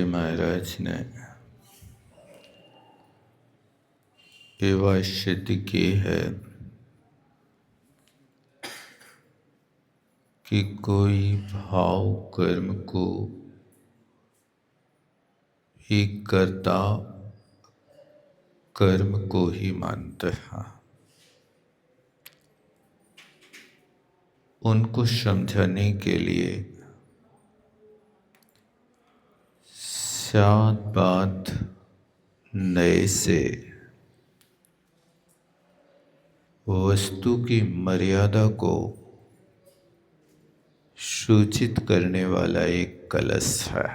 महाराज ने ये बात सिद्ध की है कि कोई भाव कर्म को ही करता कर्म को ही मानते हैं। उनको समझाने के लिए सात बात नए से वस्तु की मर्यादा को सूचित करने वाला एक कलश है।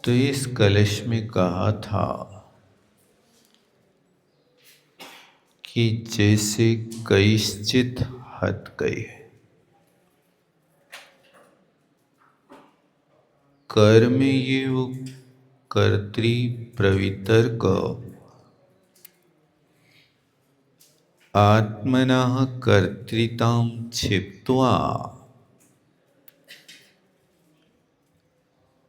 तो इस कलश में कहा था कि जैसे कैश्चित हत गए कर्मयोग कर्तृ प्रवितर्क आत्मनः कर्तृतां क्षिप्त्वा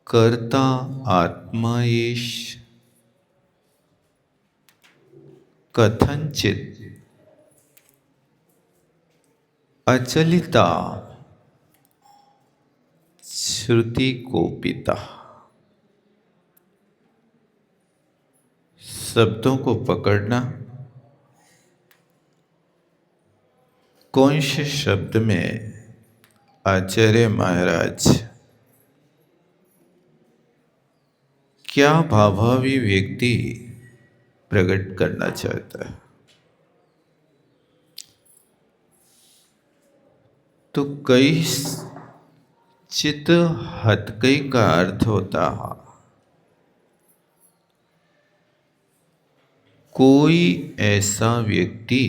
कर्ता आत्मा एष कथंचित् अचलिता श्रुति कोपिता। शब्दों को पकड़ना, कौन से शब्द में आचार्य महाराज क्या भावावी व्यक्ति प्रकट करना चाहता है। तो कई चित हतकई का अर्थ होता है कोई ऐसा व्यक्ति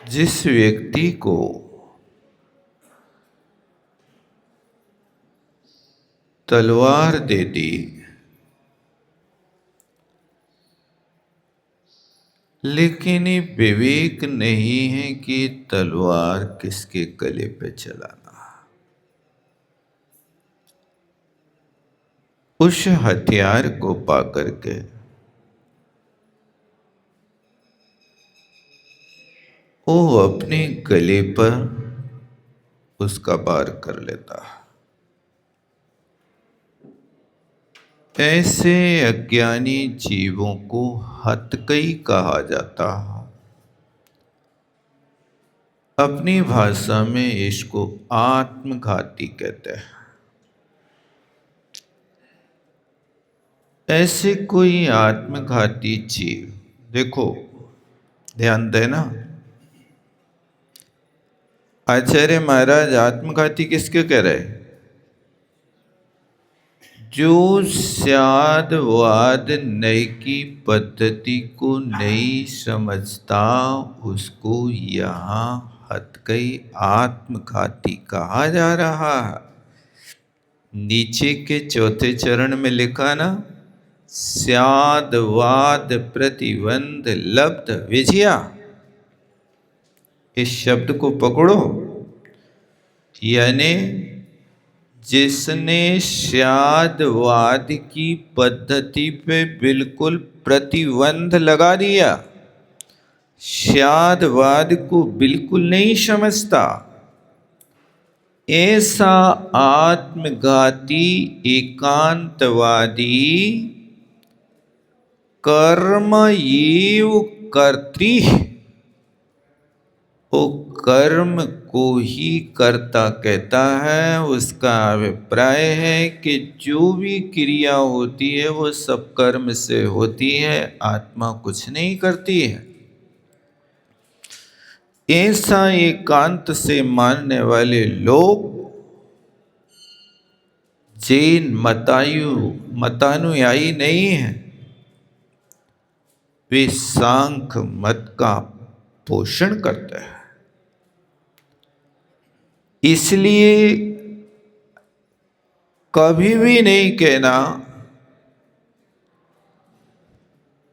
जिस व्यक्ति को तलवार दे दी लेकिन ये विवेक नहीं है कि तलवार किसके गले पे चलाना। उस हथियार को पाकर के वो अपने गले पर उसका वार कर लेता है। ऐसे अज्ञानी जीवों को हतकई कहा जाता है। अपनी भाषा में इसको आत्मघाती कहते हैं। ऐसे कोई आत्मघाती जीव, देखो ध्यान देना, आचार्य महाराज आत्मघाती किसके कह रहे? जो स्यादवाद नई की पद्धति को नहीं समझता उसको यहाँ हतकई आत्मघाती कहा जा रहा है। नीचे के चौथे चरण में लिखा ना, स्यादवाद प्रतिबंध लब्ध विजया। इस शब्द को पकड़ो, यानी जिसने स्यादवाद की पद्धति पे बिल्कुल प्रतिबंध लगा दिया, स्यादवाद को बिल्कुल नहीं समझता, ऐसा आत्मघाती एकांतवादी कर्म एव कर्तृ, वो कर्म को ही कर्ता कहता है। उसका अभिप्राय है कि जो भी क्रिया होती है वो सब कर्म से होती है, आत्मा कुछ नहीं करती है। ऐसा एकांत से मानने वाले लोग जैन मतानुयायी नहीं है, वे सांख्य मत का पोषण करते हैं। इसलिए कभी भी नहीं कहना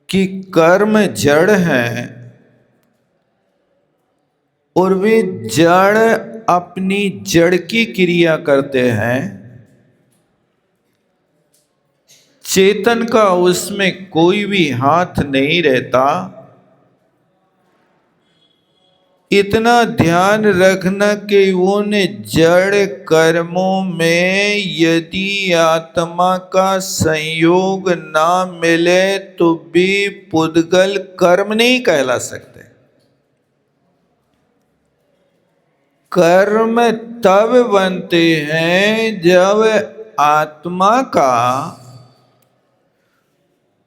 कि कर्म जड़ है और वे जड़ अपनी जड़ की क्रिया करते हैं, चेतन का उसमें कोई भी हाथ नहीं रहता। इतना ध्यान रखना कि उन्हें जड़ कर्मों में यदि आत्मा का संयोग ना मिले तो भी पुद्गल कर्म नहीं कहला सकते। कर्म तब बनते हैं जब आत्मा का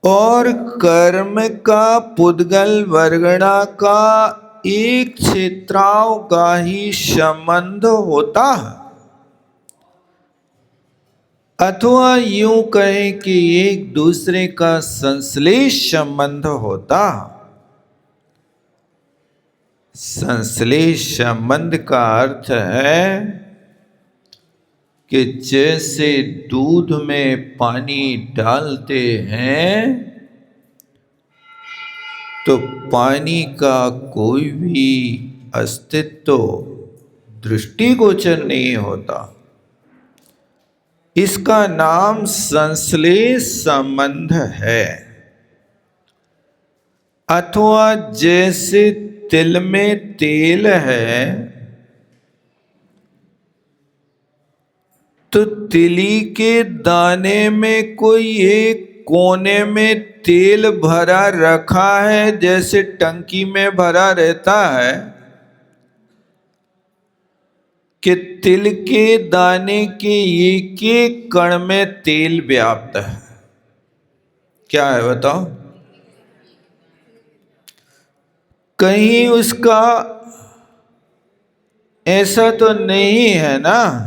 और कर्म का पुद्गल वर्गणा का एक क्षेत्रावगाही संबंध होता है, अथवा यूं कहें कि एक दूसरे का संश्लेष संबंध होता। संश्लेष संबंध का अर्थ है कि जैसे दूध में पानी डालते हैं तो पानी का कोई भी अस्तित्व दृष्टिगोचर नहीं होता, इसका नाम संश्लेष संबंध है। अथवा जैसे तिल में तेल है तो तिली के दाने में कोई एक कोने में तेल भरा रखा है, जैसे टंकी में भरा रहता है कि तिल के दाने के एक एक कण में तेल व्याप्त है। क्या है बताओ? कहीं उसका ऐसा तो नहीं है ना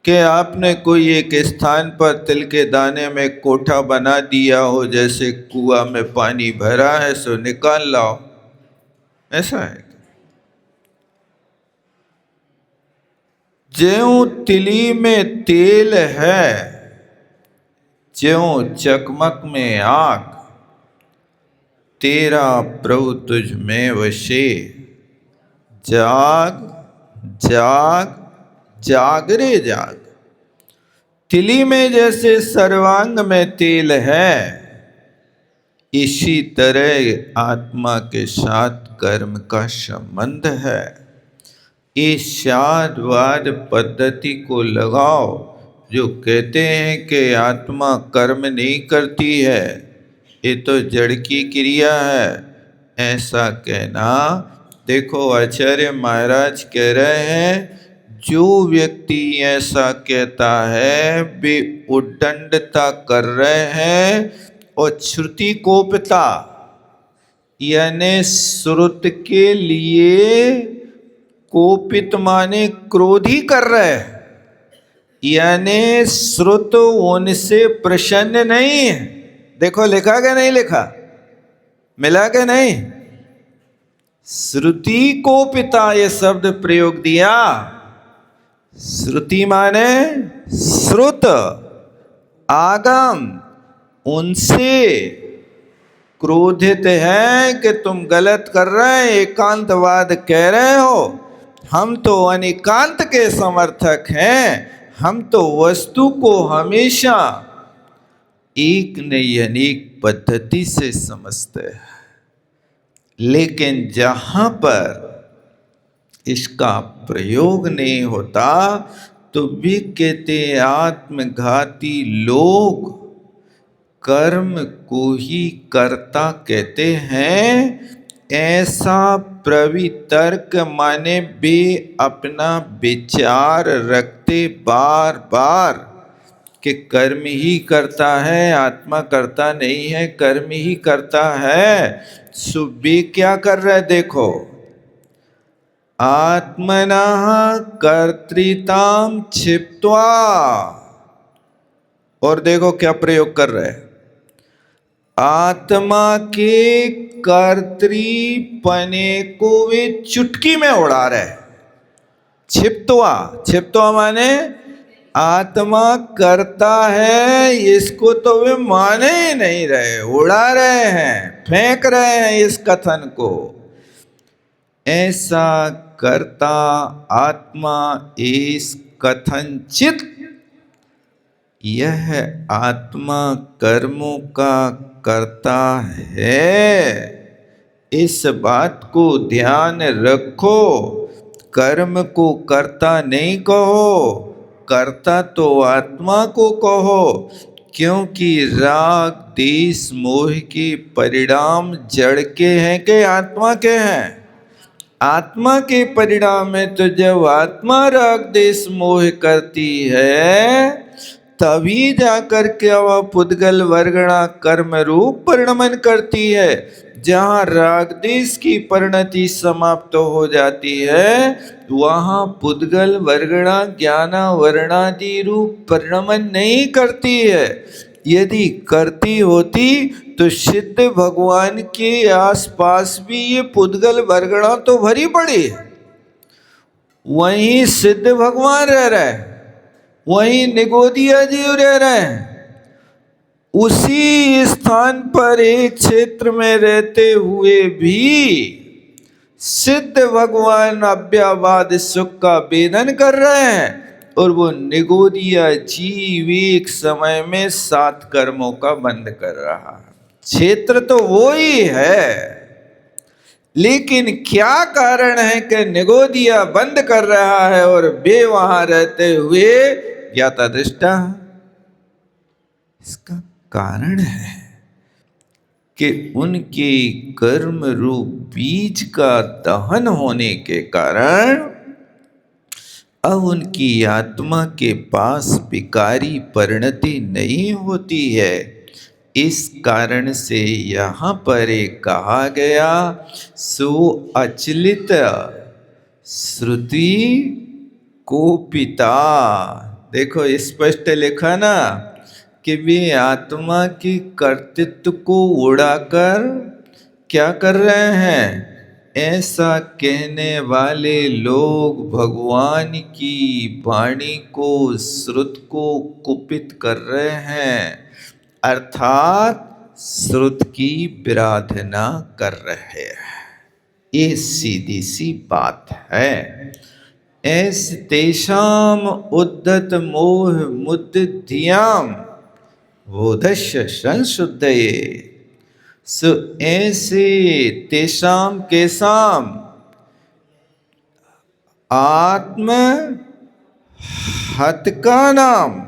कि आपने कोई एक स्थान पर तिल के दाने में कोठा बना दिया हो, जैसे कुआं में पानी भरा है सो निकाल लाओ, ऐसा है? ज्यों तिली में तेल है, ज्यों चकमक में आग, तेरा प्रभु तुझ में वशे, जाग जाग जाग रे जाग। तिली में जैसे सर्वांग में तेल है, इसी तरह आत्मा के साथ कर्म का संबंध है। इस शादवाद पद्धति को लगाओ जो कहते हैं कि आत्मा कर्म नहीं करती है, ये तो जड़ की क्रिया है, ऐसा कहना। देखो आचार्य महाराज कह रहे हैं, जो व्यक्ति ऐसा कहता है वे उद्दंडता कर रहे हैं और श्रुति कोपता यानी श्रुत के लिए कोपित माने क्रोधी कर रहे हैं, यानी श्रुत उनसे प्रसन्न नहीं है। देखो लिखा क्या नहीं लिखा, मिला के नहीं? श्रुति को पिता ये शब्द प्रयोग दिया। श्रुति माने श्रुत आगम, उनसे क्रोधित है कि तुम गलत कर रहे हैं, एकांतवाद कह रहे हो, हम तो अनिकांत के समर्थक हैं, हम तो वस्तु को हमेशा एक नहीं अनेक पद्धति से समझते हैं। लेकिन जहां पर इसका प्रयोग नहीं होता तो भी कहते आत्मघाती लोग कर्म को ही कर्ता कहते हैं। ऐसा प्रवितर्क माने वे अपना विचार रखते बार बार कि कर्म ही करता है, आत्मा करता नहीं है, कर्म ही करता है। सो वे क्या कर रहे देखो, आत्मना कर्तृताम क्षिप्त्वा, और देखो क्या प्रयोग कर रहे हैं, आत्मा के कर्तृपने को वे चुटकी में उड़ा रहे। क्षिप्त्वा, क्षिप्त्वा माने आत्मा करता है, इसको तो वे माने ही नहीं रहे, उड़ा रहे हैं, फेंक रहे हैं इस कथन को। ऐसा करता आत्मा एस कथनचित, यह आत्मा कर्मों का करता है। इस बात को ध्यान रखो। कर्म को कर्ता नहीं कहो, कर्ता तो आत्मा को कहो, क्योंकि राग देश मोह के परिणाम जड़ के हैं कि आत्मा के हैं? आत्मा के परिणाम है। तो जब आत्मा राग देश मोह करती है तभी जाकर के वह पुद्गल वर्गणा कर्म रूप परिणमन करती है। जहाँ राग देश की परिणति समाप्त हो जाती है वहाँ पुद्गल वर्गणा ज्ञाना वर्णादि रूप परिणमन नहीं करती है। यदि करती होती तो सिद्ध भगवान के आसपास भी ये पुद्गल वर्गणा तो भरी पड़ी है। वहीं सिद्ध भगवान रह रहे हैं, वहीं निगोदिया जी रह रहे हैं। उसी स्थान पर एक क्षेत्र में रहते हुए भी सिद्ध भगवान अव्ययवाद सुख का वेदन कर रहे हैं और वो निगोदिया जीव एक समय में 7 कर्मों का बंद कर रहा है। क्षेत्र तो वो ही है, लेकिन क्या कारण है कि निगोदिया बंद कर रहा है और वे वहां रहते हुए ज्ञाता दृष्टा? इसका कारण है कि उनके कर्म रूप बीज का दहन होने के कारण अब उनकी आत्मा के पास विकारी परिणति नहीं होती है। इस कारण से यहाँ पर एक कहा गया, सो अचलित श्रुति को पिता। देखो स्पष्ट लिखा ना कि वे आत्मा की कर्तृत्व को उड़ाकर क्या कर रहे हैं? ऐसा कहने वाले लोग भगवान की वाणी को, श्रुत को कुपित कर रहे हैं, अर्थात श्रुत की विराधना कर रहे हैं। ये सीधी सी बात है। ऐस तेषाम उद्धत मोह मुद्दियाम बोधस्य संशुद्धये। सो ऐसे तेषाम केसाम आत्म हतका नाम,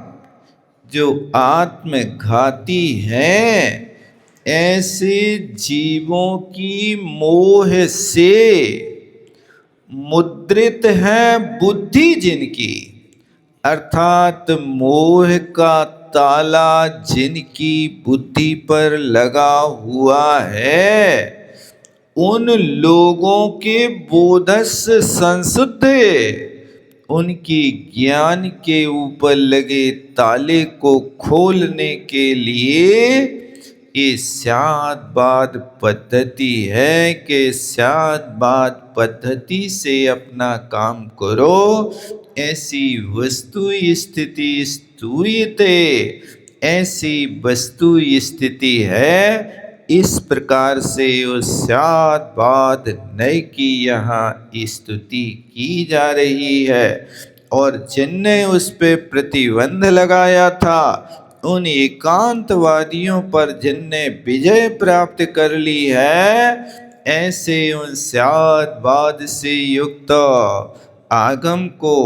जो आत्मघाती हैं, ऐसे जीवों की मोह से मुद्रित है बुद्धि जिनकी, अर्थात मोह का ताला जिनकी बुद्धि पर लगा हुआ है, उन लोगों के बोधस्य संशुद्ध, उनकी ज्ञान के ऊपर लगे ताले को खोलने के लिए ये स्याद्वाद पद्धति है कि स्याद्वाद पद्धति से अपना काम करो। ऐसी वस्तु स्थिति स्तूयते, ऐसी वस्तु स्थिति है। इस प्रकार से उस स्याद्वाद नय की यहाँ स्तुति की जा रही है। और जिनने उस पे प्रतिबंध लगाया था, उन एकांतवादियों पर जिनने विजय प्राप्त कर ली है, ऐसे उन स्याद्वाद से युक्त आगम को,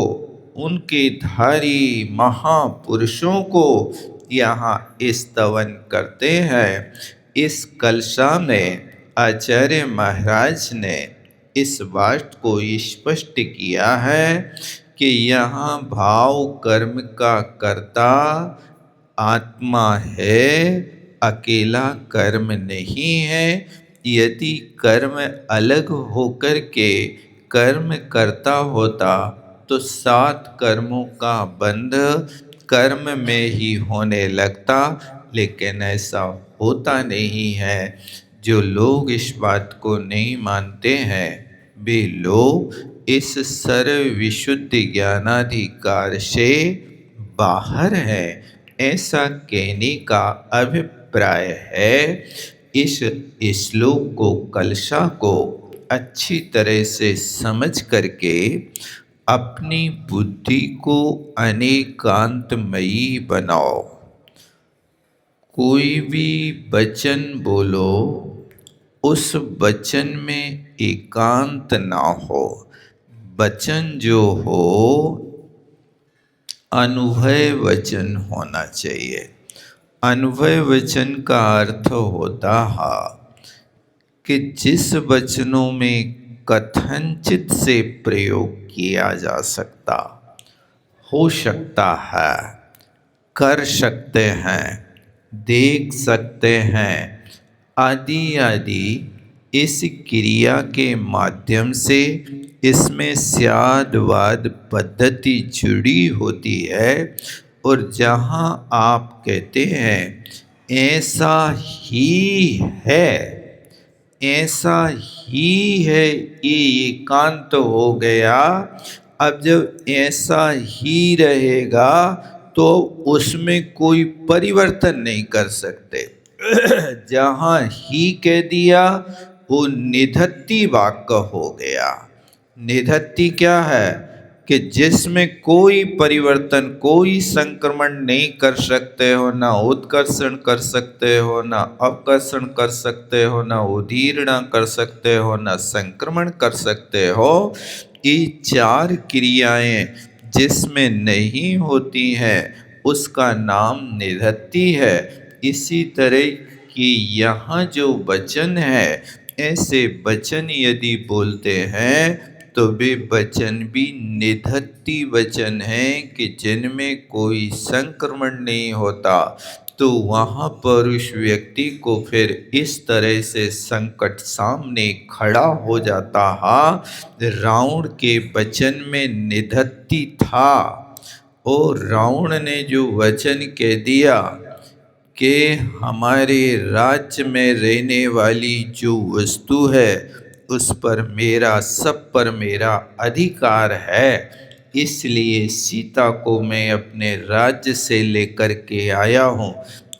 उनके धारी महापुरुषों को यहाँ स्तवन करते हैं। इस कलशा में आचार्य महाराज ने इस बात को स्पष्ट किया है कि यहाँ भाव कर्म का कर्ता आत्मा है, अकेला कर्म नहीं है। यदि कर्म अलग होकर के कर्म करता होता तो 7 कर्मों का बंध कर्म में ही होने लगता, लेकिन ऐसा होता नहीं है। जो लोग इस बात को नहीं मानते हैं, वे लोग इस सर्व विशुद्ध ज्ञानाधिकार से बाहर है, ऐसा कहने का अभिप्राय है। इस श्लोक को, कलशा को अच्छी तरह से समझ करके अपनी बुद्धि को अनेकांतमयी बनाओ। कोई भी वचन बोलो, उस वचन में एकांत ना हो। वचन जो हो अनुभव वचन होना चाहिए। अनुभव वचन का अर्थ होता है कि जिस वचनों में कथनचित से प्रयोग किया जा सकता, हो सकता है, कर सकते हैं, देख सकते हैं, आदि आदि, इस क्रिया के माध्यम से इसमें स्याद वाद पद्धति जुड़ी होती है। और जहाँ आप कहते हैं ऐसा ही है, ऐसा ही है, ये एकांत हो गया। अब जब ऐसा ही रहेगा तो उसमें कोई परिवर्तन नहीं कर सकते। जहाँ ही कह दिया वो निधत्ति वाक्य हो गया। निधत्ति क्या है कि जिसमें कोई परिवर्तन, कोई संक्रमण नहीं कर सकते हो, ना उत्कर्षण कर सकते हो, ना अपकर्षण कर सकते हो, ना उदीर्ण कर सकते हो, ना संक्रमण कर सकते हो। ये चार क्रियाएं जिसमें नहीं होती हैं उसका नाम निधत्ति है। इसी तरह कि यहाँ जो वचन है, ऐसे वचन यदि बोलते हैं तो वे वचन भी निधत्ति वचन हैं कि जिनमें कोई संक्रमण नहीं होता। तो वहाँ पर उस व्यक्ति को फिर इस तरह से संकट सामने खड़ा हो जाता है। रावण के वचन में निधत्ति था और रावण ने जो वचन कह दिया कि हमारे राज्य में रहने वाली जो वस्तु है उस पर मेरा, सब पर मेरा अधिकार है, इसलिए सीता को मैं अपने राज्य से लेकर के आया हूँ,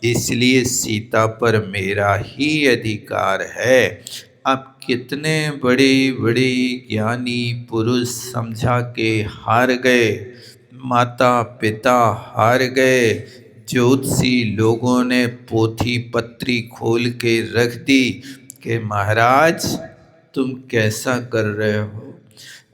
इसलिए सीता पर मेरा ही अधिकार है। अब कितने बड़े बड़े ज्ञानी पुरुष समझा के हार गए, माता पिता हार गए, ज्योतिषी लोगों ने पोथी पत्री खोल के रख दी कि महाराज तुम कैसा कर रहे हो।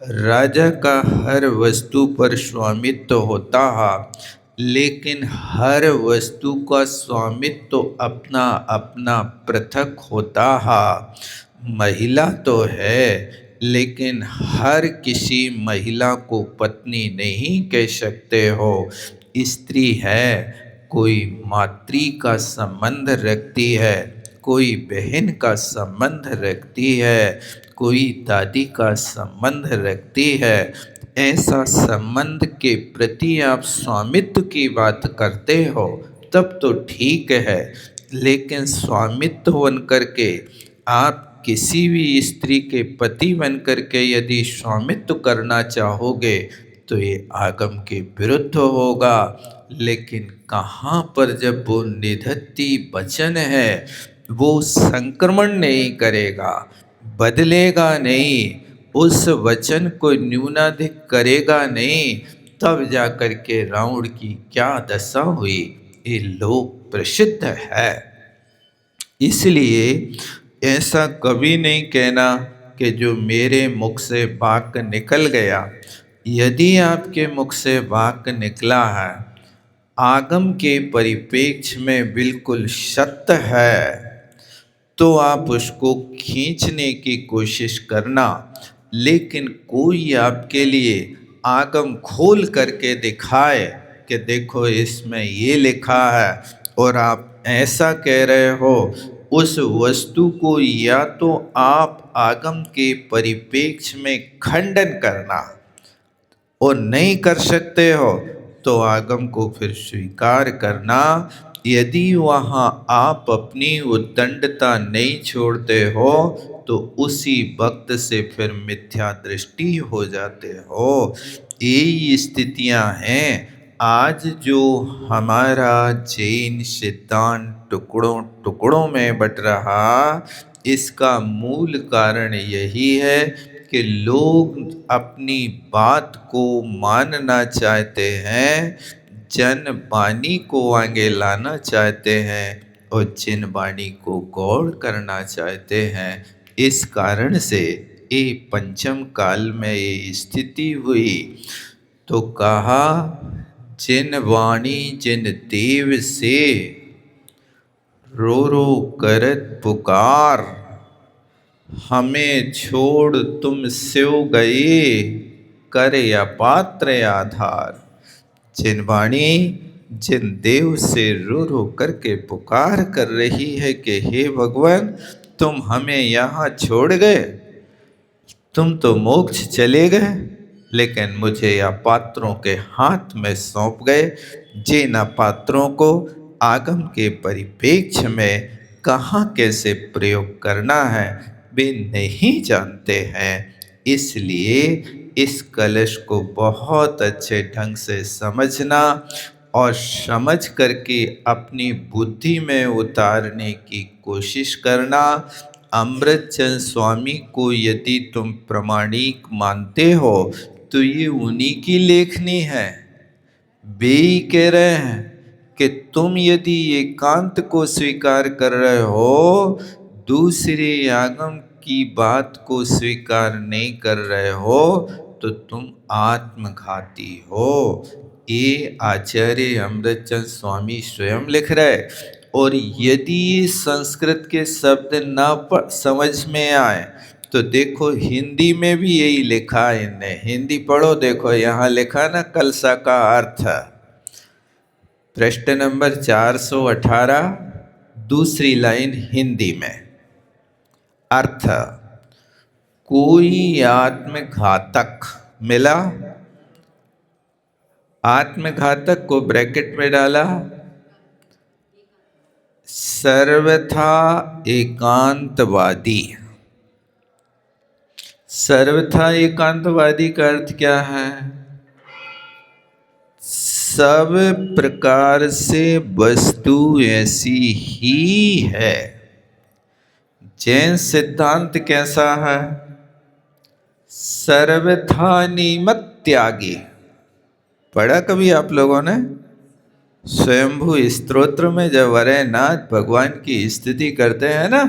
राजा का हर वस्तु पर स्वामित्व होता है, लेकिन हर वस्तु का स्वामित्व अपना अपना पृथक होता है। महिला तो है, लेकिन हर किसी महिला को पत्नी नहीं कह सकते हो। स्त्री है, कोई मातृ का संबंध रखती है, कोई बहन का संबंध रखती है, कोई दादी का संबंध रखती है। ऐसा संबंध के प्रति आप स्वामित्व की बात करते हो तब तो ठीक है, लेकिन स्वामित्व बन करके आप किसी भी स्त्री के पति बन करके यदि स्वामित्व करना चाहोगे तो ये आगम के विरुद्ध होगा। लेकिन कहाँ पर जब वो निधत्ति वचन है, वो संक्रमण नहीं करेगा, बदलेगा नहीं, उस वचन को न्यूनाधिक करेगा नहीं, तब जाकर के रावण की क्या दशा हुई ये लोक प्रसिद्ध है। इसलिए ऐसा कभी नहीं कहना कि जो मेरे मुख से वाक्य निकल गया, यदि आपके मुख से वाक्य निकला है आगम के परिप्रेक्ष्य में बिल्कुल सत्य है, तो आप उसको खींचने की कोशिश करना। लेकिन कोई आपके लिए आगम खोल करके दिखाए कि देखो इसमें ये लिखा है और आप ऐसा कह रहे हो, उस वस्तु को या तो आप आगम के परिप्रेक्ष्य में खंडन करना और नहीं कर सकते हो तो आगम को फिर स्वीकार करना। यदि वहाँ आप अपनी उद्दंडता नहीं छोड़ते हो तो उसी वक्त से फिर मिथ्या दृष्टि हो जाते हो। यही स्थितियाँ हैं। आज जो हमारा जैन सिद्धांत टुकड़ों टुकड़ों में बट रहा, इसका मूल कारण यही है कि लोग अपनी बात को मानना चाहते हैं, जन वाणी को आगे लाना चाहते हैं और जिन वाणी को गौर करना चाहते हैं। इस कारण से ये पंचम काल में ये स्थिति हुई। तो कहा, जिन वाणी जिन देव से रो रो करत पुकार, हमें छोड़ तुम स्यो गए, कर अपात्र आधार। जिन वाणी जिन देव से रो रो करके पुकार कर रही है कि हे भगवान, तुम हमें यहाँ छोड़ गए, तुम तो मोक्ष चले गए, लेकिन मुझे अपात्रों के हाथ में सौंप गए। जिन अपात्रों को आगम के परिप्रेक्ष्य में कहाँ कैसे प्रयोग करना है वे नहीं जानते हैं। इसलिए इस कलश को बहुत अच्छे ढंग से समझना और समझ करके अपनी बुद्धि में उतारने की कोशिश करना। अमृतचंद स्वामी को यदि तुम प्रमाणिक मानते हो तो ये उन्हीं की लेखनी है। वे ही कह रहे हैं कि तुम यदि एकांत को स्वीकार कर रहे हो, दूसरे आगम की बात को स्वीकार नहीं कर रहे हो, तो तुम आत्मघाती हो। ये आचार्य अमृतचंद स्वामी स्वयं लिख रहे। और यदि संस्कृत के शब्द ना समझ में आए तो देखो हिंदी में भी यही लिखा है इनने। हिंदी पढ़ो, देखो यहाँ लिखा ना कलसा का अर्थ, पृष्ठ नंबर 418, दूसरी लाइन हिंदी में। अर्थ, कोई आत्मघातक मिला, आत्मघातक को ब्रैकेट में डाला, सर्वथा एकांतवादी। सर्वथा एकांतवादी का अर्थ क्या है? सब प्रकार से वस्तु ऐसी ही है। जैन सिद्धांत कैसा है? सर्वथा निमित्त त्यागी। पढ़ा कभी आप लोगों ने? स्वयंभू स्तोत्र में जब वरनाथ भगवान की स्तुति करते हैं ना,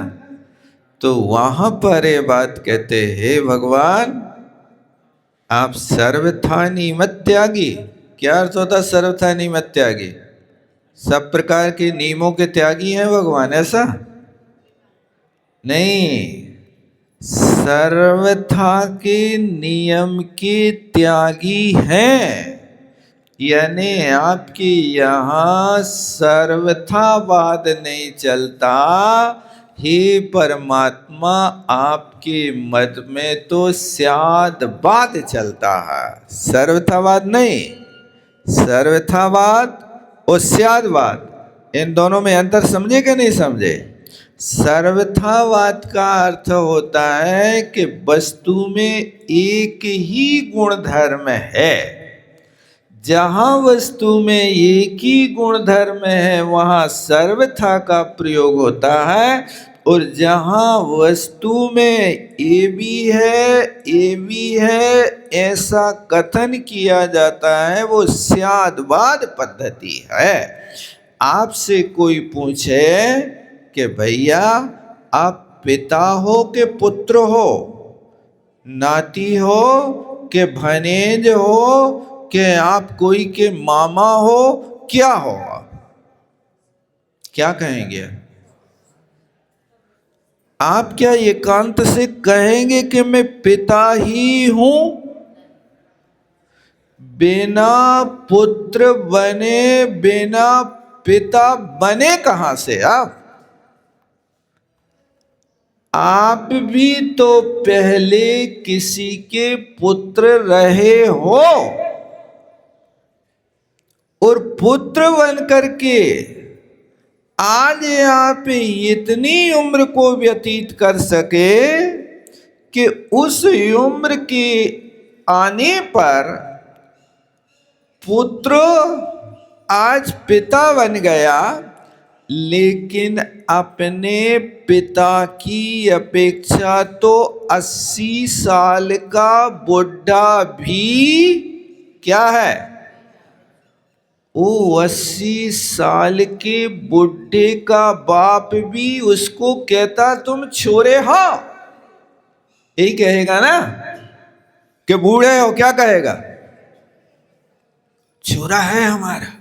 तो वहां पर ये बात कहते, हे भगवान आप सर्वथा निमित्त त्यागी। क्या अर्थ होता सर्वथा निमित्त त्यागी? सब प्रकार के नियमों के त्यागी हैं भगवान, ऐसा नहीं। सर्वथा के नियम के त्यागी हैं, यानी आपके यहाँ सर्वथावाद नहीं चलता। हे परमात्मा, आपके मत में तो स्यादवाद चलता है, सर्वथावाद नहीं। सर्वथावाद और स्यादवाद, इन दोनों में अंतर समझे कि नहीं समझे? सर्वथावाद का अर्थ होता है कि वस्तु में एक ही गुण धर्म है। जहाँ वस्तु में एक ही गुण धर्म है वहाँ सर्वथा का प्रयोग होता है, और जहाँ वस्तु में ये भी है ये भी है ऐसा कथन किया जाता है वो स्यादवाद पद्धति है। आपसे कोई पूछे कि भैया आप पिता हो कि पुत्र हो, नाती हो कि भनेज हो कि आप कोई के मामा हो, क्या हो? क्या कहेंगे आप? क्या एकांत से कहेंगे कि मैं पिता ही हूं? बिना पुत्र बने, बिना पिता बने कहां से आप? आप भी तो पहले किसी के पुत्र रहे हो, और पुत्र बन करके आज आप इतनी उम्र को व्यतीत कर सके कि उस उम्र के आने पर पुत्र आज पिता बन गया, लेकिन अपने पिता की अपेक्षा तो 80 साल का बुढ़ा भी क्या है? वो 80 साल के बुढ़े का बाप भी उसको कहता तुम छोरे हो, यही कहेगा ना कि बूढ़े हो, क्या कहेगा? छोरा है हमारा।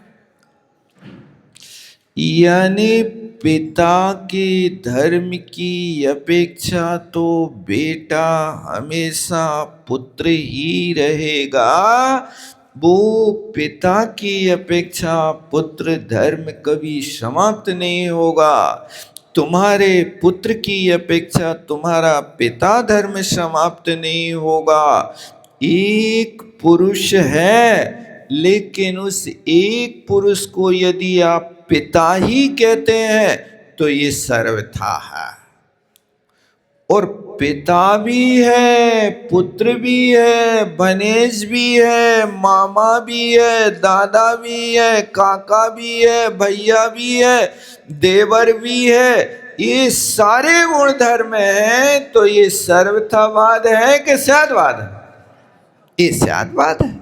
यानी पिता के धर्म की अपेक्षा तो बेटा हमेशा पुत्र ही रहेगा। वो पिता की अपेक्षा पुत्र धर्म कभी समाप्त नहीं होगा। तुम्हारे पुत्र की अपेक्षा तुम्हारा पिता धर्म समाप्त नहीं होगा। एक पुरुष है, लेकिन उस एक पुरुष को यदि आप पिता ही कहते हैं तो ये सर्वथा है। और पिता भी है, पुत्र भी है, भनेज भी है, मामा भी है, दादा भी है, काका भी है, भैया भी है, देवर भी है। ये सारे गुण धर्म हैं, तो ये सर्वथावाद है कि स्यादवाद है? ये स्यादवाद है।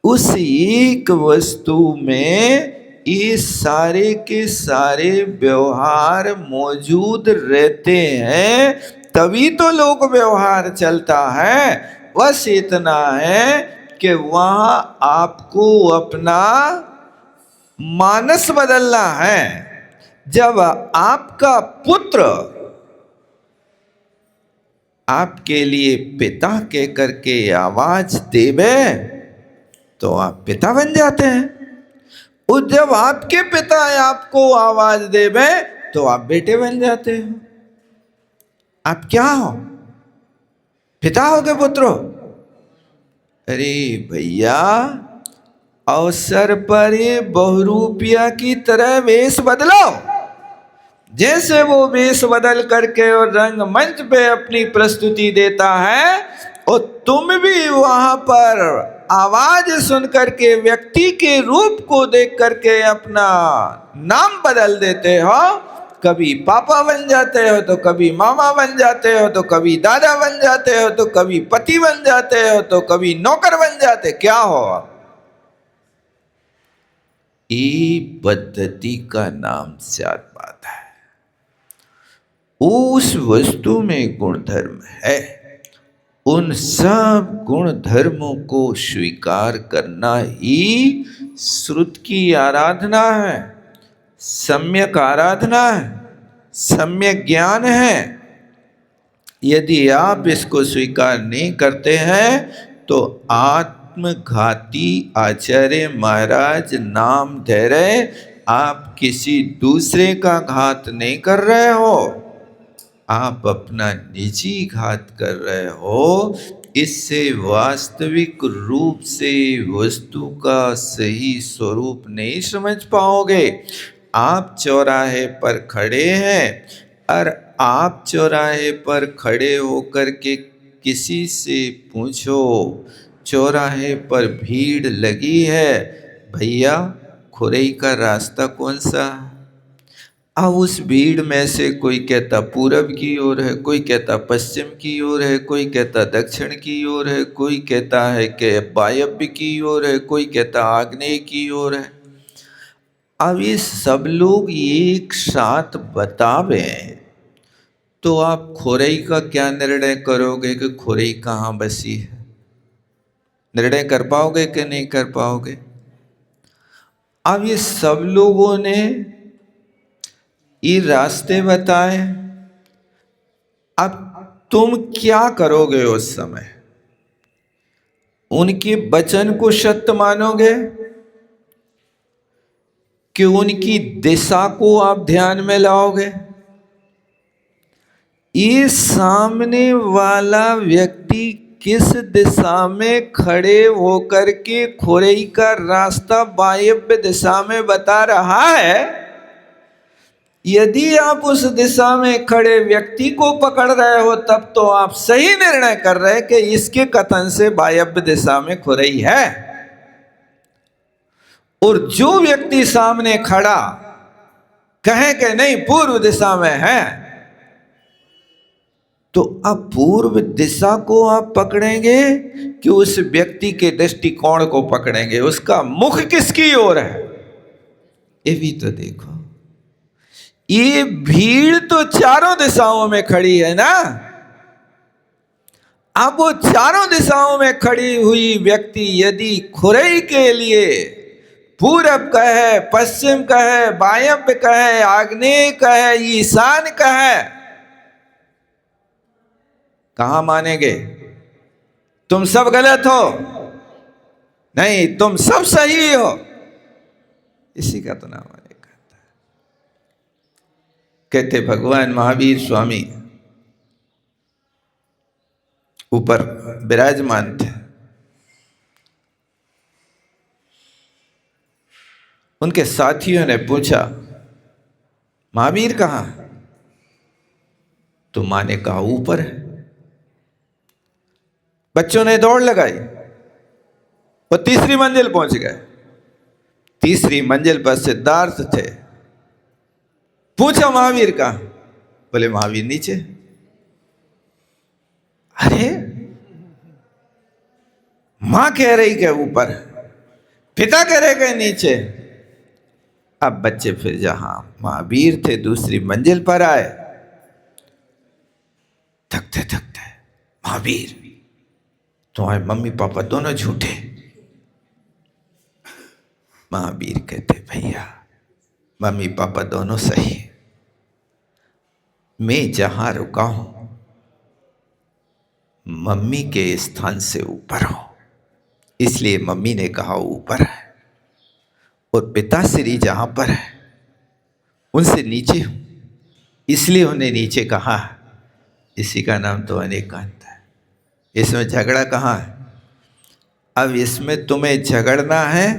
उस एक वस्तु में ये सारे के सारे व्यवहार मौजूद रहते हैं, तभी तो लोक व्यवहार चलता है। बस इतना है कि वहां आपको अपना मानस बदलना है। जब आपका पुत्र आपके लिए पिता कह करके आवाज देवे तो आप पिता बन जाते हैं। और जब आपके पिता आपको आवाज देवे तो आप बेटे बन जाते हैं। आप क्या हो? पिता हो के पुत्र हो? अरे भैया, अवसर पर ये बहुरूपिया की तरह वेश बदलो। जैसे वो वेश बदल करके और रंग मंच पे अपनी प्रस्तुति देता है, और तुम भी वहां पर आवाज सुन करके व्यक्ति के रूप को देख करके अपना नाम बदल देते हो। कभी पापा बन जाते हो, तो कभी मामा बन जाते हो, तो कभी दादा बन जाते हो, तो कभी पति बन जाते हो, तो कभी नौकर बन जाते। क्या हो? ये पद्धति का नाम स्यादवाद है। उस वस्तु में गुण धर्म है, उन सब गुण धर्मों को स्वीकार करना ही श्रुति की आराधना है, सम्यक आराधना है, सम्यक ज्ञान है। यदि आप इसको स्वीकार नहीं करते हैं तो आत्मघाती आचार्य महाराज नाम दे रहे, आप किसी दूसरे का घात नहीं कर रहे हो, आप अपना निजी घात कर रहे हो। इससे वास्तविक रूप से वस्तु का सही स्वरूप नहीं समझ पाओगे। आप चौराहे पर खड़े हैं, और आप चौराहे पर खड़े होकर के किसी से पूछो, चौराहे पर भीड़ लगी है, भैया खुरई का रास्ता कौन सा है? अब उस भीड़ में से कोई कहता पूरब की ओर है, कोई कहता पश्चिम की ओर है, कोई कहता दक्षिण की ओर है, कोई कहता है कि वायव्य की ओर है, कोई कहता आग्नेय की ओर है। अब ये सब लोग एक साथ बतावे तो आप खुरई का क्या निर्णय करोगे कि खुरई कहाँ बसी है? निर्णय कर पाओगे कि नहीं कर पाओगे? अब ये सब लोगों ने ये रास्ते बताए, अब तुम क्या करोगे उस समय? उनके वचन को सत्य मानोगे कि उनकी दिशा को आप ध्यान में लाओगे? ये सामने वाला व्यक्ति किस दिशा में खड़े होकर के खुरई का रास्ता वायव्य दिशा में बता रहा है, यदि आप उस दिशा में खड़े व्यक्ति को पकड़ रहे हो तब तो आप सही निर्णय कर रहे हैं कि इसके कथन से वायव्य दिशा में खुरई है। और जो व्यक्ति सामने खड़ा कहें कि नहीं पूर्व दिशा में है, तो अब पूर्व दिशा को आप पकड़ेंगे कि उस व्यक्ति के दृष्टिकोण को पकड़ेंगे, उसका मुख किसकी ओर है, ये भी तो देखो। ये भीड़ तो चारों दिशाओं में खड़ी है ना। अब वो चारों दिशाओं में खड़ी हुई व्यक्ति यदि खुरई के लिए पूरब कहे, पश्चिम कहे, वायव्य कहे, आग्नेय कहे, ईशान कहे, कहां मानेंगे? तुम सब गलत हो, नहीं तुम सब सही हो, इसी का तो नाम है। कहते भगवान महावीर स्वामी ऊपर विराजमान थे, उनके साथियों ने पूछा महावीर कहाँ? तो मां ने कहा ऊपर है। बच्चों ने दौड़ लगाई, वो तीसरी मंजिल पहुंच गए। तीसरी मंजिल पर सिद्धार्थ थे। पूछा महावीर कहाँ? बोले महावीर नीचे। अरे मां कह रही कि ऊपर, पिता कह रहे कि नीचे। अब बच्चे फिर जहां महावीर थे दूसरी मंजिल पर आए। थकते थकते, महावीर तुम्हारे मम्मी पापा दोनों झूठे। महावीर कहते भैया मम्मी पापा दोनों सही, मैं जहां रुका हूं मम्मी के स्थान से ऊपर हूं, इसलिए मम्मी ने कहा ऊपर है, और पिताश्री जहां पर है उनसे नीचे हूं, इसलिए उन्हें नीचे कहा। इसी का नाम तो अनेकांत है। इसमें झगड़ा कहाँ है? अब इसमें तुम्हें झगड़ना है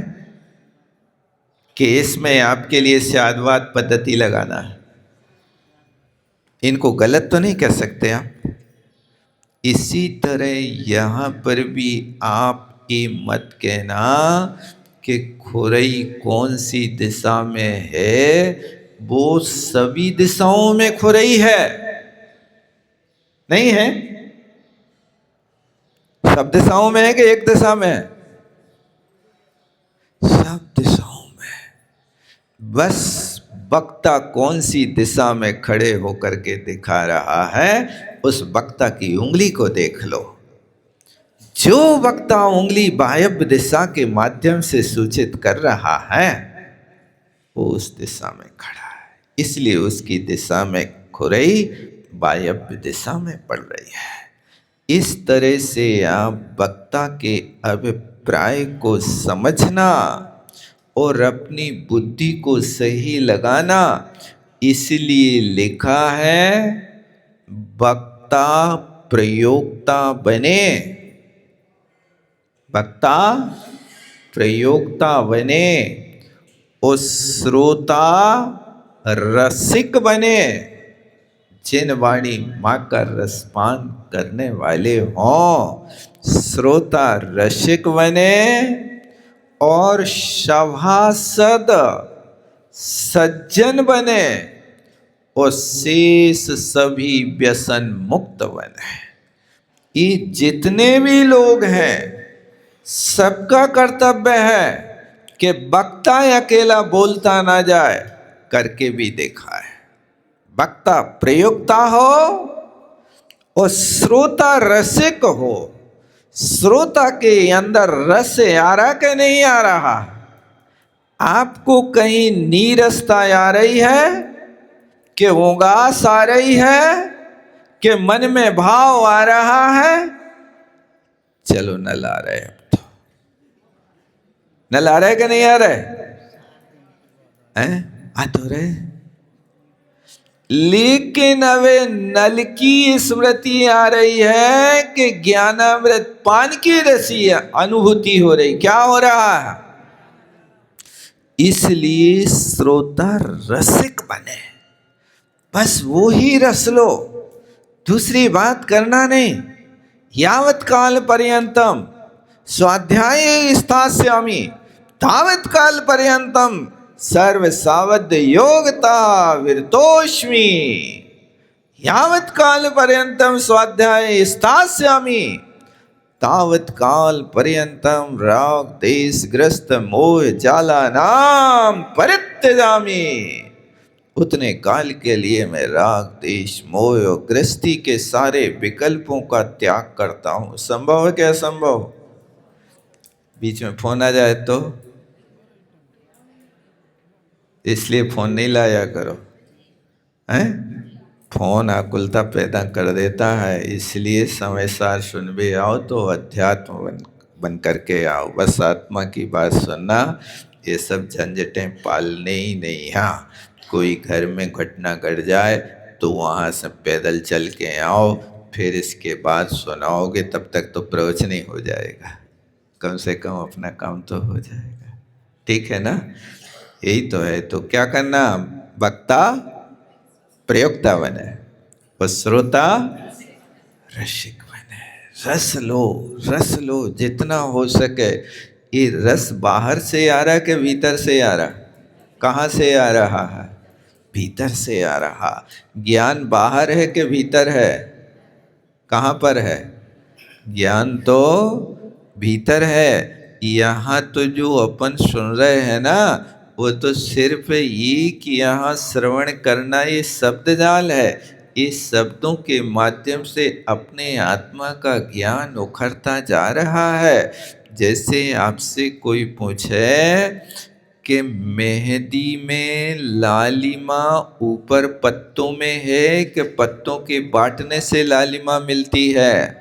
कि इसमें आपके लिए स्यादवाद पद्धति लगाना है? इनको गलत तो नहीं कह सकते आप। इसी तरह यहां पर भी आप ये मत कहना कि खुरई कौन सी दिशा में है, वो सभी दिशाओं में खुरई है, नहीं है? सब दिशाओं में है कि एक दिशा में है? सब दिशाओं में। बस वक्ता कौन सी दिशा में खड़े होकर के दिखा रहा है, उस वक्ता की उंगली को देख लो। जो वक्ता उंगली वायव्य दिशा के माध्यम से सूचित कर रहा है वो उस दिशा में खड़ा है, इसलिए उसकी दिशा में खुरई वायव्य दिशा में पड़ रही है। इस तरह से आप वक्ता के अभिप्राय को समझना और अपनी बुद्धि को सही लगाना, इसलिए लिखा है वक्ता प्रयोक्ता बने, वक्ता प्रयोक्ता बने और श्रोता रसिक बने। जिन वाणी माँ का रसपान करने वाले हों, श्रोता रसिक बने और सभासद सज्जन बने और शेष सभी व्यसन मुक्त बने। ये जितने भी लोग हैं सबका कर्तव्य है कि वक्ता अकेला बोलता ना जाए, करके भी देखा है। वक्ता प्रयोक्ता हो और श्रोता रसिक हो। श्रोता के अंदर रस आ रहा कि नहीं आ रहा? आपको कहीं नीरसता आ रही है कि उंगास आ रही है कि मन में भाव आ रहा है? चलो नल आ रहे, अब तो नल आ रहे कि नहीं आ रहे हैं? आ तो रहे, लेकिन अब नल की स्मृति आ रही है कि ज्ञानामृत पान की रसी अनुभूति हो रही। क्या हो रहा है? इसलिए श्रोता रसिक बने, बस वो ही रस लो, दूसरी बात करना नहीं। यावत काल पर्यंतम स्वाध्याये स्थास्यामि तावत काल पर्यंतम सर्व सावध योगता विरतोष्मि, यावत् काल पर्यंतम स्वाध्याय स्थास्यामि तावत् काल पर्यंतम राग देश ग्रस्त मोह जाला नाम परित्यजामि, उतने काल के लिए मैं राग देश मोह और ग्रस्ती के सारे विकल्पों का त्याग करता हूं। संभव है क्या? संभव? बीच में फोन आ जाए तो इसलिए फोन नहीं लाया करो, हैं? फोन आकुलता पैदा कर देता है, इसलिए समय सार सुन भी आओ तो अध्यात्म बन करके आओ। बस आत्मा की बात सुनना, ये सब झंझटें पालने ही नहीं। हाँ, कोई घर में घटना घट जाए तो वहाँ से पैदल चल के आओ, फिर इसके बाद सुनाओगे, तब तक तो प्रवचन ही हो जाएगा, कम से कम अपना काम तो हो जाएगा। ठीक है ना? यही तो है। तो क्या करना? वक्ता प्रयोक्ता बने और श्रोता रसिक बने। रस लो, रस लो जितना हो सके। ये रस बाहर से आ रहा कि भीतर से आ रहा? कहाँ से आ रहा है? भीतर से आ रहा। ज्ञान बाहर है कि भीतर है? कहाँ पर है? ज्ञान तो भीतर है। यहाँ तो जो अपन सुन रहे हैं ना, वो तो सिर्फ ये कि यहाँ श्रवण करना ये शब्द जाल है। इस शब्दों के माध्यम से अपने आत्मा का ज्ञान उखड़ता जा रहा है। जैसे आपसे कोई पूछे कि मेहंदी में लालिमा ऊपर पत्तों में है कि पत्तों के बांटने से लालिमा मिलती है?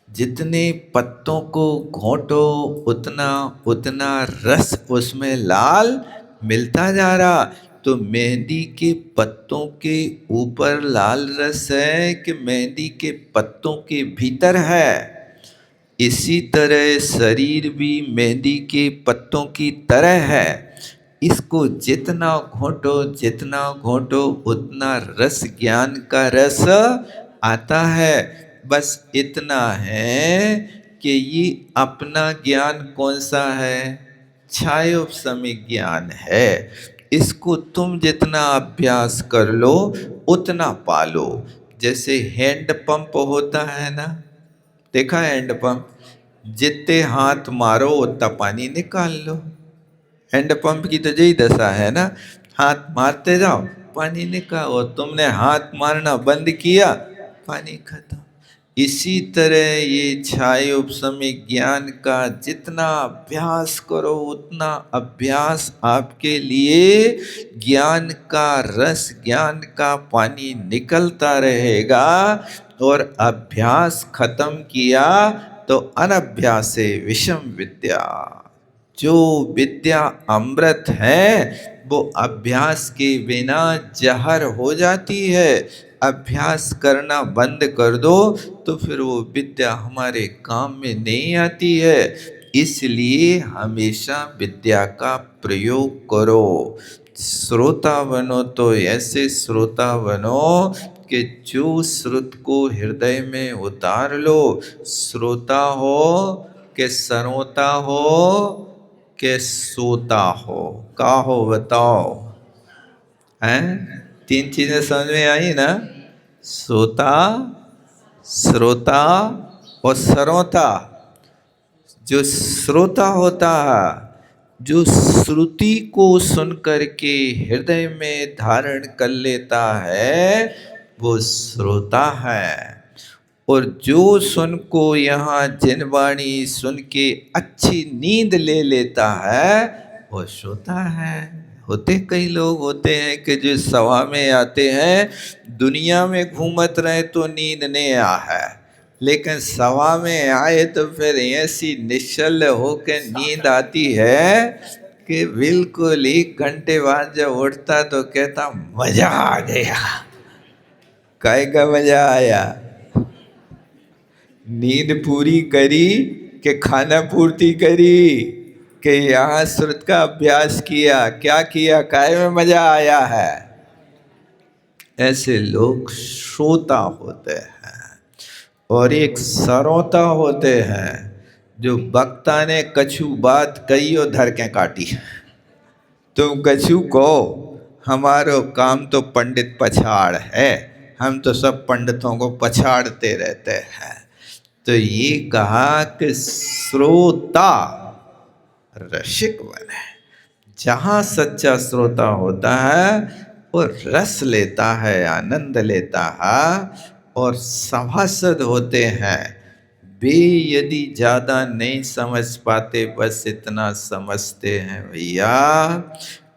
जितने पत्तों को घोंटो उतना उतना रस उसमें लाल मिलता जा रहा। तो मेहंदी के पत्तों के ऊपर लाल रस है कि मेहंदी के पत्तों के भीतर है? इसी तरह शरीर भी मेहंदी के पत्तों की तरह है। इसको जितना घोंटो जितना घोंटो उतना रस, ज्ञान का रस आता है। बस इतना है कि ये अपना ज्ञान कौन सा है? छायोपशमिक ज्ञान है। इसको तुम जितना अभ्यास कर लो उतना पालो। जैसे हैंड पंप होता है ना, देखा है हैंड पंप? जितने हाथ मारो उतना पानी निकाल लो। हैंड पंप की तो यही दशा है ना, हाथ मारते जाओ पानी निकालो। तुमने हाथ मारना बंद किया, पानी खत्म। इसी तरह ये छायोपशमिक ज्ञान का जितना अभ्यास करो उतना अभ्यास आपके लिए ज्ञान का रस, ज्ञान का पानी निकलता रहेगा। और अभ्यास खत्म किया तो अनभ्यासे विषम विद्या। जो विद्या अमृत है वो अभ्यास के बिना जहर हो जाती है। अभ्यास करना बंद कर दो तो फिर वो विद्या हमारे काम में नहीं आती है। इसलिए हमेशा विद्या का प्रयोग करो। श्रोता बनो तो ऐसे श्रोता बनो कि जो श्रुत को हृदय में उतार लो। श्रोता हो कि सरोता हो कि सोता हो? का हो बताओ? हैं? तीन चीजें समझ में आई ना? सोता, श्रोता और सरोता। जो श्रोता होता है, जो श्रुति को सुन करके हृदय में धारण कर लेता है, वो श्रोता है। और जो सुन को यहाँ जिनवाणी सुन के अच्छी नींद ले लेता है, वो श्रोता है। होते कई लोग होते हैं कि जो सभा में आते हैं, दुनिया में घूमत रहे तो नींद नहीं आ है, लेकिन सभा में आए तो फिर ऐसी निश्चल होकर नींद आती है कि बिल्कुल 1 घंटे बाद जब उठता तो कहता मजा आ गया। काय का मजा आया? नींद पूरी करी कि खाना पूर्ति करी कि यहाँ श्रुत का अभ्यास किया? क्या किया? काय में मजा आया है? ऐसे लोग श्रोता होते हैं। और एक सरोता होते हैं, जो वक्ता ने कछु बात कही और धर के काटी। तुम कछु कहो, हमारो काम तो पंडित पछाड़ है, हम तो सब पंडितों को पछाड़ते रहते हैं। तो ये कहा कि श्रोता रसिक बने। जहाँ सच्चा श्रोता होता है वो रस लेता है, आनंद लेता है। और सभासद होते हैं वे यदि ज़्यादा नहीं समझ पाते, बस इतना समझते हैं भैया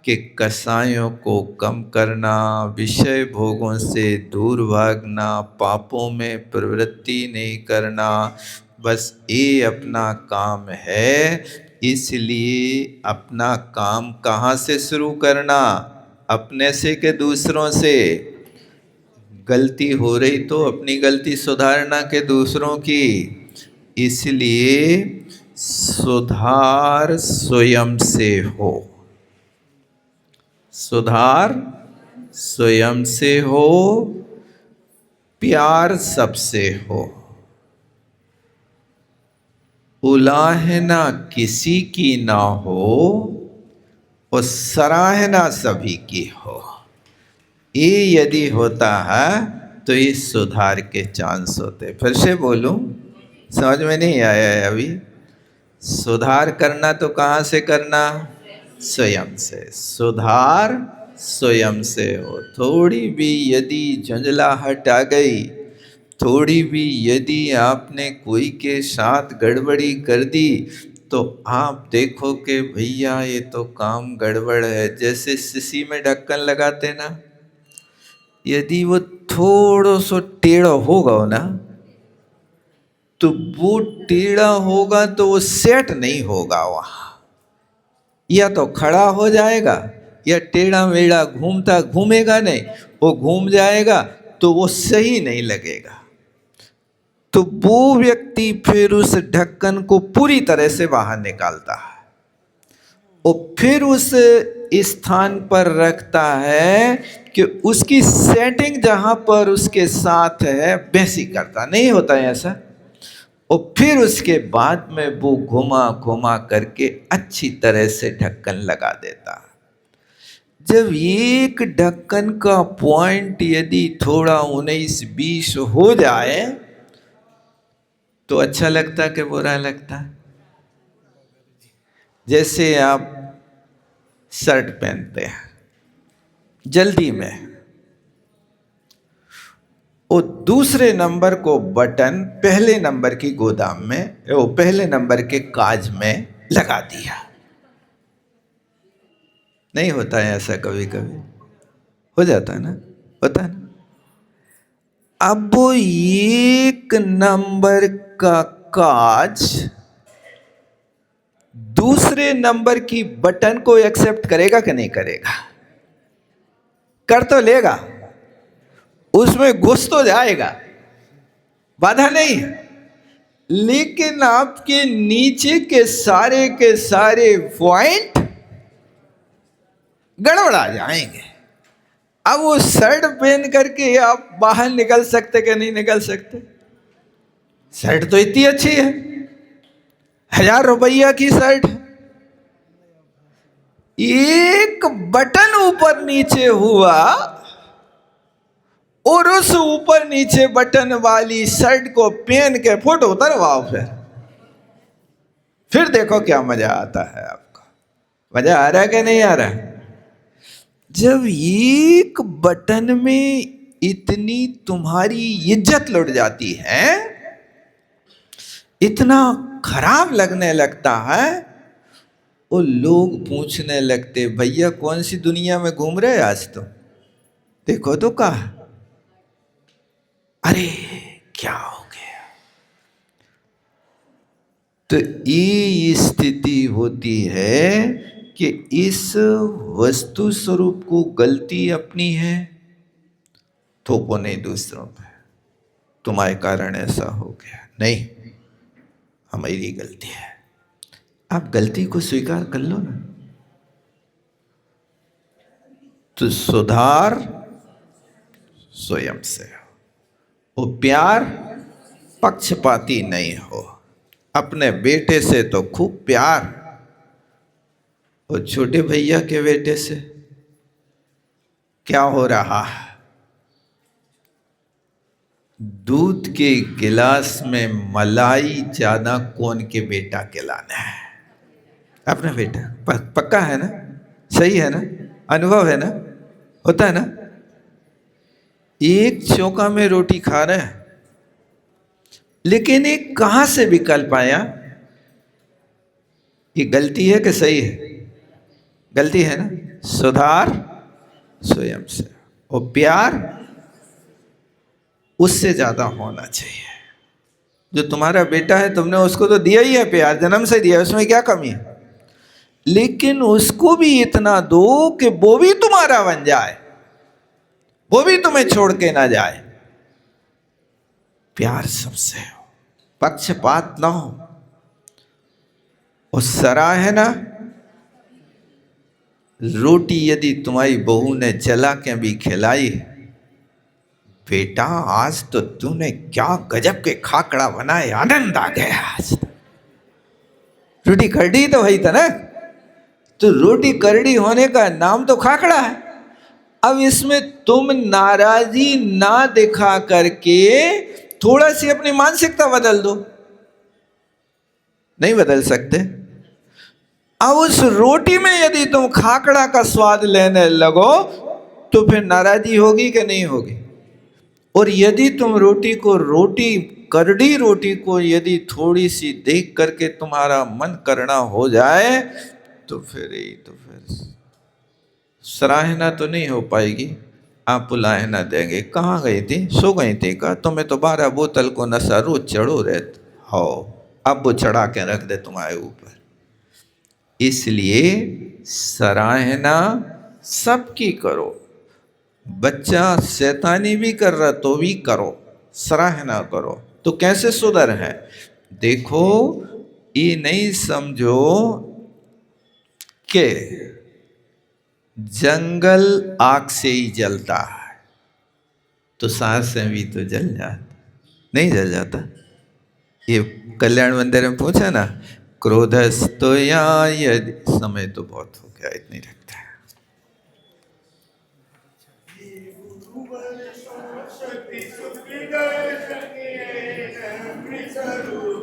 कि कसायों को कम करना, विषय भोगों से दूर भागना, पापों में प्रवृत्ति नहीं करना, बस ये अपना काम है। इसलिए अपना काम कहाँ से शुरू करना? अपने से कि दूसरों से? गलती हो रही तो अपनी गलती सुधारना के दूसरों की। इसलिए सुधार स्वयं से हो, सुधार स्वयं से हो, प्यार सबसे हो, उलाहना किसी की ना हो और सराहना सभी की हो। ये यदि होता है तो ये सुधार के चांस होते। फिर से बोलूं, समझ में नहीं आया है अभी? सुधार करना तो कहाँ से करना? स्वयं से। सुधार स्वयं से हो। थोड़ी भी यदि झंझलाहट आ गई, थोड़ी भी यदि आपने कोई के साथ गड़बड़ी कर दी, तो आप देखो कि भैया ये तो काम गड़बड़ है। जैसे शीशी में ढक्कन लगाते ना, यदि वो थोड़ा सा टेढ़ा होगा ना, तो वो टेढ़ा होगा तो वो सेट नहीं होगा वहाँ, या तो खड़ा हो जाएगा या टेढ़ा मेढ़ा घूमता घूमेगा नहीं, वो घूम जाएगा तो वो सही नहीं लगेगा। तो वो व्यक्ति फिर उस ढक्कन को पूरी तरह से बाहर निकालता है और फिर उस स्थान पर रखता है कि उसकी सेटिंग जहां पर उसके साथ है वैसी करता। नहीं होता है ऐसा? और फिर उसके बाद में वो घुमा घुमा करके अच्छी तरह से ढक्कन लगा देता। जब एक ढक्कन का पॉइंट यदि थोड़ा 19-20 हो जाए तो अच्छा लगता कि बुरा लगता? जैसे आप शर्ट पहनते हैं जल्दी में, वो दूसरे नंबर को बटन पहले नंबर की गोदाम में, वो पहले नंबर के काज में लगा दिया। नहीं होता है ऐसा? कभी कभी हो जाता है ना, होता है ना। अब वो एक नंबर का काज दूसरे नंबर की बटन को एक्सेप्ट करेगा कि नहीं करेगा? कर तो लेगा, उसमें घुस तो जाएगा, बाधा नहीं है, लेकिन आपके नीचे के सारे पॉइंट गड़बड़ा जाएंगे। अब वो शर्ट पहन करके आप बाहर निकल सकते कि नहीं निकल सकते? शर्ट तो इतनी अच्छी है, 1000 रुपया की शर्ट, एक बटन ऊपर नीचे हुआ और उस ऊपर नीचे बटन वाली शर्ट को पहन के फोटो उतरवाओ, फिर देखो क्या मजा आता है आपको। मजा आ रहा है कि नहीं आ रहा है? जब एक बटन में इतनी तुम्हारी इज्जत लुट जाती है, इतना खराब लगने लगता है, वो लोग पूछने लगते भैया कौन सी दुनिया में घूम रहे आज तो? देखो तो कहा, अरे क्या हो गया? तो ये स्थिति होती है कि इस वस्तु स्वरूप को गलती अपनी है, थोपो नहीं दूसरों पे, तुम्हारे कारण ऐसा हो गया। नहीं, हमारी गलती है। आप गलती को स्वीकार कर लो ना। तो सुधार स्वयं से हो, वो प्यार पक्षपाती नहीं हो। अपने बेटे से तो खूब प्यार, और छोटे भैया के बेटे से क्या हो रहा है? दूध के गिलास में मलाई ज्यादा कौन के बेटा कहलाना है? अपना बेटा। पक्का है ना? सही है ना? अनुभव है ना? होता है ना? एक चौका में रोटी खा रहे हैं, लेकिन एक कहां से विकल्प आया? ये गलती है कि सही है? गलती है ना? सुधार स्वयं से, और प्यार उससे ज्यादा होना चाहिए। जो तुम्हारा बेटा है, तुमने उसको तो दिया ही है प्यार, जन्म से दिया, उसमें क्या कमी है? लेकिन उसको भी इतना दो कि वो भी तुम्हारा बन जाए, वो भी तुम्हें छोड़ के ना जाए। प्यार सबसे हो, पक्षपात ना हो। और सराहना, रोटी यदि तुम्हारी बहू ने जला के भी खिलाई, बेटा आज तो तूने क्या गजब के खाकड़ा बनाए, आनंद आ गया आज। रोटी करड़ी तो वही था ना? तो रोटी करड़ी होने का नाम तो खाकड़ा है। अब इसमें तुम नाराजी ना दिखा करके थोड़ा सी अपनी मानसिकता बदल दो। नहीं बदल सकते? अब उस रोटी में यदि तुम खाकड़ा का स्वाद लेने लगो, तो फिर नाराजी होगी कि नहीं होगी? और यदि तुम करड़ी रोटी को यदि थोड़ी सी देख करके तुम्हारा मन करना हो जाए, तो फिर सराहना तो नहीं हो पाएगी। आप बुलाहना देंगे, कहाँ गई थी, सो गई थी का? तुम्हें तो 12 बोतल को नशा रोज चढ़ो रहते हो, अब वो चढ़ा के रख दे तुम्हारे ऊपर। इसलिए सराहना सबकी करो। बच्चा शैतानी भी कर रहा तो भी करो, सराहना करो। तो कैसे सुधर है? देखो, ये नहीं समझो कि जंगल आग से ही जलता है, तो सांस से भी तो जल जाता, नहीं जल जाता? ये कल्याण मंदिर में पूछा ना, क्रोधस्तो या यदि। समय तो बहुत हो गया, इतनी रखते हैं।